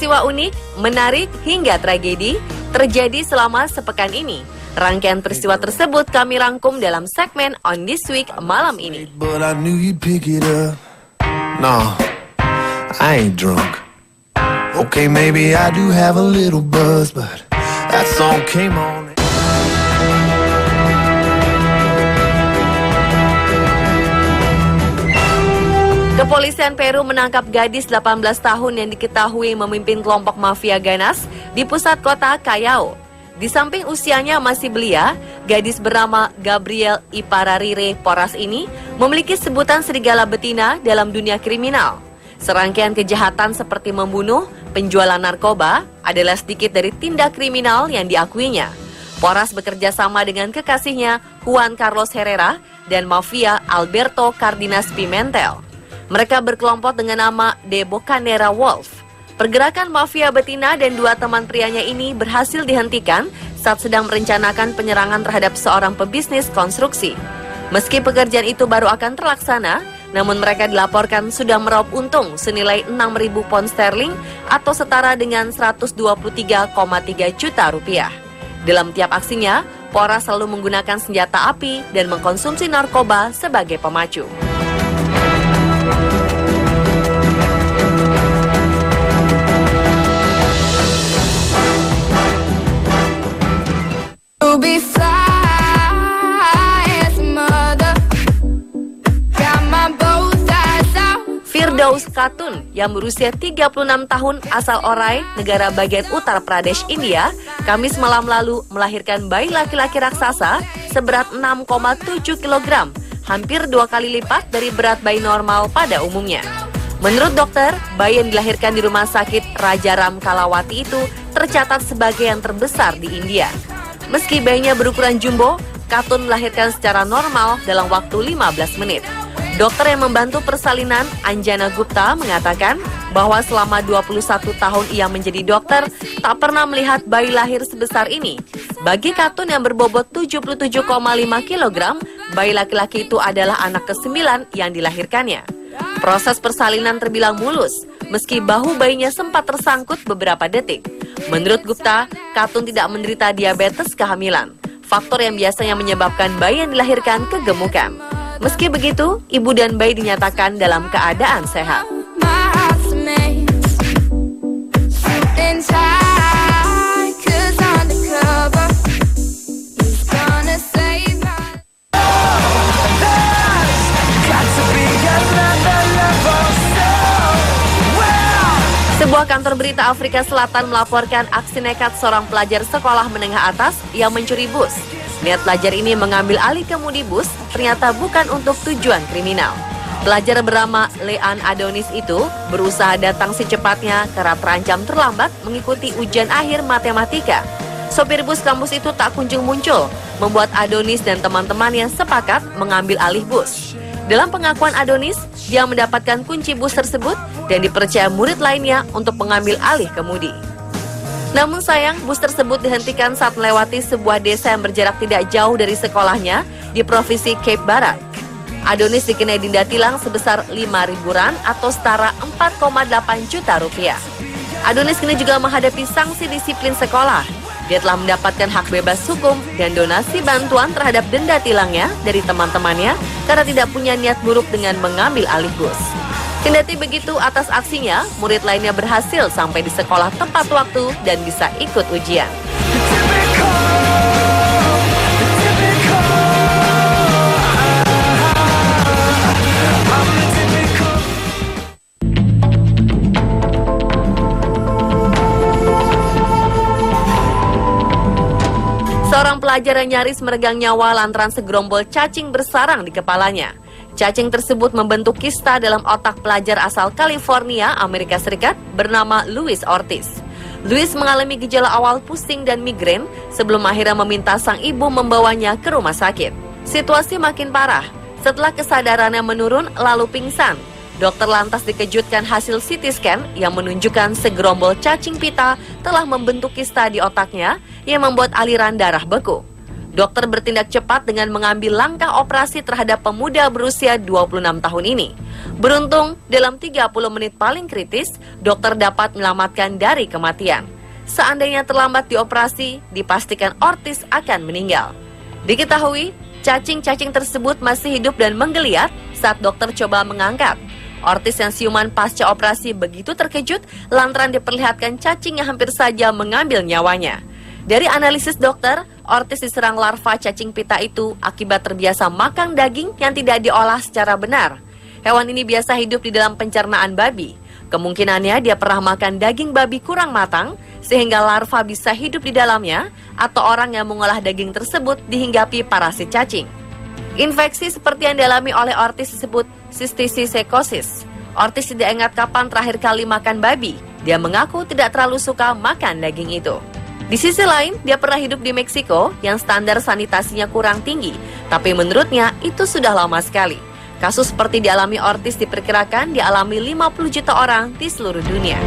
peristiwa unik, menarik, hingga tragedi terjadi selama sepekan ini. Rangkaian peristiwa tersebut kami rangkum dalam segmen On This Week malam ini. But I knew you'd pick it up. No, I ain't drunk. Okay, maybe I do have a little buzz, but that song came on. Kepolisian Peru menangkap gadis 18 tahun yang diketahui memimpin kelompok mafia ganas di pusat kota Callao. Di samping usianya masih belia, gadis bernama Gabriel Ipararire Porras ini memiliki sebutan serigala betina dalam dunia kriminal. Serangkaian kejahatan seperti membunuh, penjualan narkoba adalah sedikit dari tindak kriminal yang diakuinya. Porras bekerja sama dengan kekasihnya Juan Carlos Herrera dan mafia Alberto Cardenas Pimentel. Mereka berkelompok dengan nama The Bocanera Wolf. Pergerakan mafia betina dan dua teman prianya ini berhasil dihentikan saat sedang merencanakan penyerangan terhadap seorang pebisnis konstruksi. Meski pekerjaan itu baru akan terlaksana, namun mereka dilaporkan sudah meraup untung senilai 6.000 pound sterling atau setara dengan 123,3 juta rupiah. Dalam tiap aksinya, Porras selalu menggunakan senjata api dan mengkonsumsi narkoba sebagai pemacu. Firdaus Khatun yang berusia 36 tahun asal Orai, negara bagian Uttar Pradesh, India, Kamis malam lalu melahirkan bayi laki-laki raksasa seberat 6,7 kg, hampir 2 kali lipat dari berat bayi normal pada umumnya. Menurut dokter, bayi yang dilahirkan di rumah sakit Raja Ram Kalawati itu tercatat sebagai yang terbesar di India. Meski bayinya berukuran jumbo, Khatun melahirkan secara normal dalam waktu 15 menit. Dokter yang membantu persalinan, Anjana Gupta, mengatakan bahwa selama 21 tahun ia menjadi dokter, tak pernah melihat bayi lahir sebesar ini. Bagi Khatun yang berbobot 77,5 kg, bayi laki-laki itu adalah anak ke-9 yang dilahirkannya. Proses persalinan terbilang mulus, meski bahu bayinya sempat tersangkut beberapa detik. Menurut Gupta, Khatun tidak menderita diabetes kehamilan, faktor yang biasanya menyebabkan bayi yang dilahirkan kegemukan. Meski begitu, ibu dan bayi dinyatakan dalam keadaan sehat. Sebuah kantor berita Afrika Selatan melaporkan aksi nekat seorang pelajar sekolah menengah atas yang mencuri bus. Niat pelajar ini mengambil alih kemudi bus ternyata bukan untuk tujuan kriminal. Pelajar bernama Lean Adonis itu berusaha datang secepatnya karena terancam terlambat mengikuti ujian akhir matematika. Sopir bus kampus itu tak kunjung muncul, membuat Adonis dan teman-temannya sepakat mengambil alih bus. Dalam pengakuan Adonis, dia mendapatkan kunci bus tersebut dan dipercaya murid lainnya untuk mengambil alih kemudi. Namun sayang, bus tersebut dihentikan saat melewati sebuah desa yang berjarak tidak jauh dari sekolahnya di provinsi Cape Barat. Adonis dikenai denda tilang sebesar 5.000 rand atau setara 4,8 juta rupiah. Adonis kini juga menghadapi sanksi disiplin sekolah. Dia telah mendapatkan hak bebas hukum dan donasi bantuan terhadap denda tilangnya dari teman-temannya karena tidak punya niat buruk dengan mengambil alih bus. Kendati begitu, atas aksinya, murid lainnya berhasil sampai di sekolah tepat waktu dan bisa ikut ujian. Seorang pelajar yang nyaris meregang nyawa lantaran segerombol cacing bersarang di kepalanya. Cacing tersebut membentuk kista dalam otak pelajar asal California, Amerika Serikat bernama Luis Ortiz. Luis mengalami gejala awal pusing dan migrain sebelum akhirnya meminta sang ibu membawanya ke rumah sakit. Situasi makin parah. Setelah kesadarannya menurun lalu pingsan, dokter lantas dikejutkan hasil CT scan yang menunjukkan segerombol cacing pita telah membentuk kista di otaknya yang membuat aliran darah beku. Dokter bertindak cepat dengan mengambil langkah operasi terhadap pemuda berusia 26 tahun ini. Beruntung, dalam 30 menit paling kritis, dokter dapat menyelamatkan dari kematian. Seandainya terlambat dioperasi, dipastikan Ortiz akan meninggal. Diketahui, cacing-cacing tersebut masih hidup dan menggeliat saat dokter coba mengangkat. Ortiz yang siuman pasca operasi begitu terkejut lantaran diperlihatkan cacing yang hampir saja mengambil nyawanya. Dari analisis dokter, Ortiz diserang larva cacing pita itu akibat terbiasa makan daging yang tidak diolah secara benar. Hewan ini biasa hidup di dalam pencernaan babi. Kemungkinannya dia pernah makan daging babi kurang matang, sehingga larva bisa hidup di dalamnya, atau orang yang mengolah daging tersebut dihinggapi parasit cacing. Infeksi seperti yang dialami oleh Ortiz disebut cysticercosis. Ortiz tidak ingat kapan terakhir kali makan babi. Dia mengaku tidak terlalu suka makan daging itu. Di sisi lain, dia pernah hidup di Meksiko yang standar sanitasinya kurang tinggi, tapi menurutnya itu sudah lama sekali. Kasus seperti dialami Ortiz diperkirakan dialami 50 juta orang di seluruh dunia.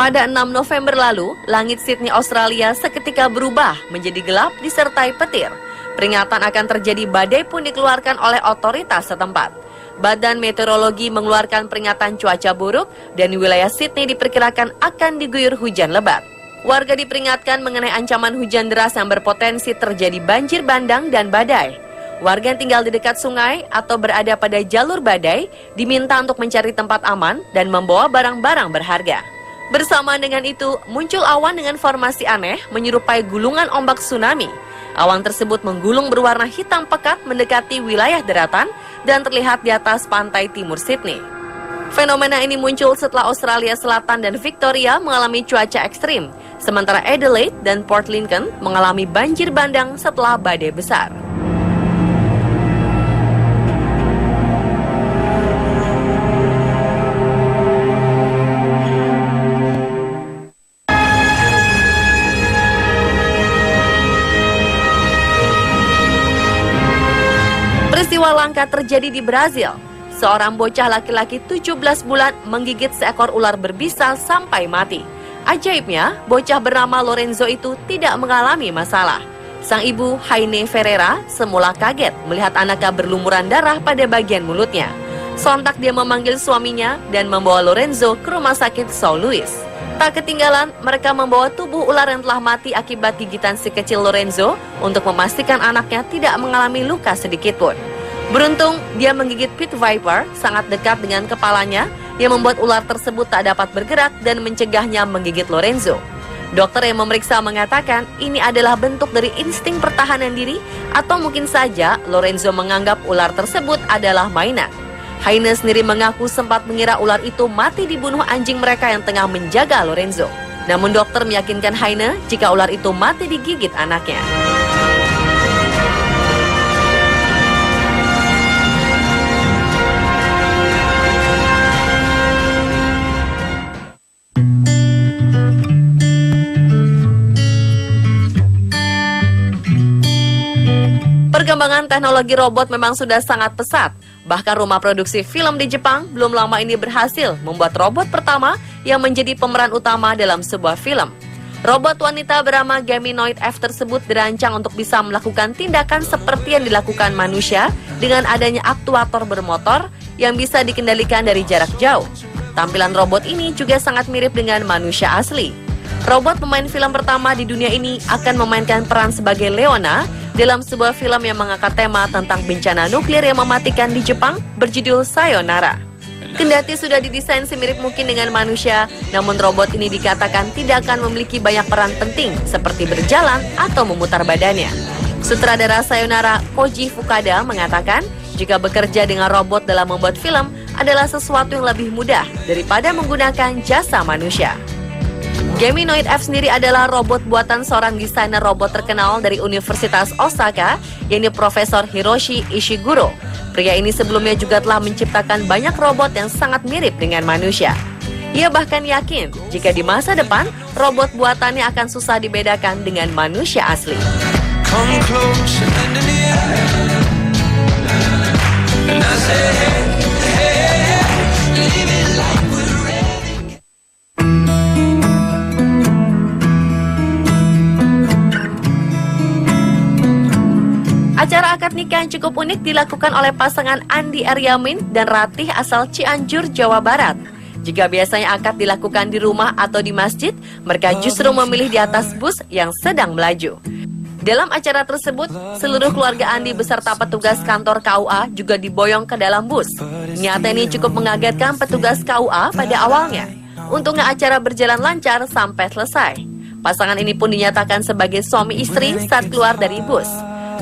Pada 6 November lalu, langit Sydney, Australia seketika berubah menjadi gelap disertai petir. Peringatan akan terjadi badai pun dikeluarkan oleh otoritas setempat. Badan Meteorologi mengeluarkan peringatan cuaca buruk dan wilayah Sydney diperkirakan akan diguyur hujan lebat. Warga diperingatkan mengenai ancaman hujan deras yang berpotensi terjadi banjir bandang dan badai. Warga yang tinggal di dekat sungai atau berada pada jalur badai diminta untuk mencari tempat aman dan membawa barang-barang berharga. Bersamaan dengan itu, muncul awan dengan formasi aneh menyerupai gulungan ombak tsunami. Awan tersebut menggulung berwarna hitam pekat mendekati wilayah daratan dan terlihat di atas pantai timur Sydney. Fenomena ini muncul setelah Australia Selatan dan Victoria mengalami cuaca ekstrim, sementara Adelaide dan Port Lincoln mengalami banjir bandang setelah badai besar. Peristiwa langka terjadi di Brazil. Seorang bocah laki-laki 17 bulan menggigit seekor ular berbisa sampai mati. Ajaibnya, bocah bernama Lorenzo itu tidak mengalami masalah. Sang ibu, Heine Ferreira, semula kaget melihat anaknya berlumuran darah pada bagian mulutnya. Sontak dia memanggil suaminya dan membawa Lorenzo ke rumah sakit São Luís. Tak ketinggalan, mereka membawa tubuh ular yang telah mati akibat gigitan si kecil Lorenzo untuk memastikan anaknya tidak mengalami luka sedikitpun. Beruntung, dia menggigit pit viper sangat dekat dengan kepalanya yang membuat ular tersebut tak dapat bergerak dan mencegahnya menggigit Lorenzo. Dokter yang memeriksa mengatakan ini adalah bentuk dari insting pertahanan diri atau mungkin saja Lorenzo menganggap ular tersebut adalah mainan. Heine sendiri mengaku sempat mengira ular itu mati dibunuh anjing mereka yang tengah menjaga Lorenzo. Namun dokter meyakinkan Heine jika ular itu mati digigit anaknya. Perkembangan teknologi robot memang sudah sangat pesat. Bahkan rumah produksi film di Jepang belum lama ini berhasil membuat robot pertama yang menjadi pemeran utama dalam sebuah film. Robot wanita bernama Geminoid F tersebut dirancang untuk bisa melakukan tindakan seperti yang dilakukan manusia dengan adanya aktuator bermotor yang bisa dikendalikan dari jarak jauh. Tampilan robot ini juga sangat mirip dengan manusia asli. Robot pemain film pertama di dunia ini akan memainkan peran sebagai Leona dalam sebuah film yang mengangkat tema tentang bencana nuklir yang mematikan di Jepang berjudul Sayonara. Kendati sudah didesain semirip mungkin dengan manusia, namun robot ini dikatakan tidak akan memiliki banyak peran penting seperti berjalan atau memutar badannya. Sutradara Sayonara Koji Fukada mengatakan jika bekerja dengan robot dalam membuat film adalah sesuatu yang lebih mudah daripada menggunakan jasa manusia. Geminoid F sendiri adalah robot buatan seorang desainer robot terkenal dari Universitas Osaka, yaitu Profesor Hiroshi Ishiguro. Pria ini sebelumnya juga telah menciptakan banyak robot yang sangat mirip dengan manusia. Ia bahkan yakin jika di masa depan, robot buatannya akan susah dibedakan dengan manusia asli. Come close and under the eye. And I say, hey. Acara akad nikah yang cukup unik dilakukan oleh pasangan Andi Aryamin dan Ratih asal Cianjur, Jawa Barat. Jika biasanya akad dilakukan di rumah atau di masjid, mereka justru memilih di atas bus yang sedang melaju. Dalam acara tersebut, seluruh keluarga Andi beserta petugas kantor KUA juga diboyong ke dalam bus. Nyata ini cukup mengagetkan petugas KUA pada awalnya. Untungnya acara berjalan lancar sampai selesai. Pasangan ini pun dinyatakan sebagai suami istri saat keluar dari bus.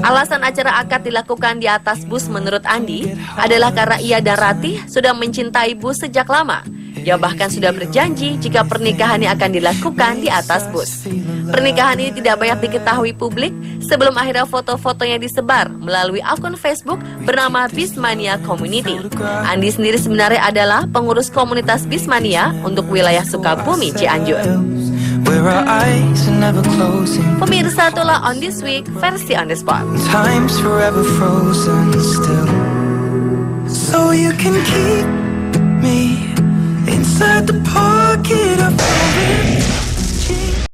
Alasan acara akad dilakukan di atas bus menurut Andi adalah karena ia dan Ratih sudah mencintai bus sejak lama. Ia bahkan sudah berjanji jika pernikahannya akan dilakukan di atas bus. Pernikahan ini tidak banyak diketahui publik sebelum akhirnya foto-fotonya disebar melalui akun Facebook bernama Bismania Community. Andi sendiri sebenarnya adalah pengurus komunitas Bismania untuk wilayah Sukabumi, Cianjur. Pemirsa, itulah On This Week versi On The Spot. Time's forever frozen still, so you can keep me inside the pocket of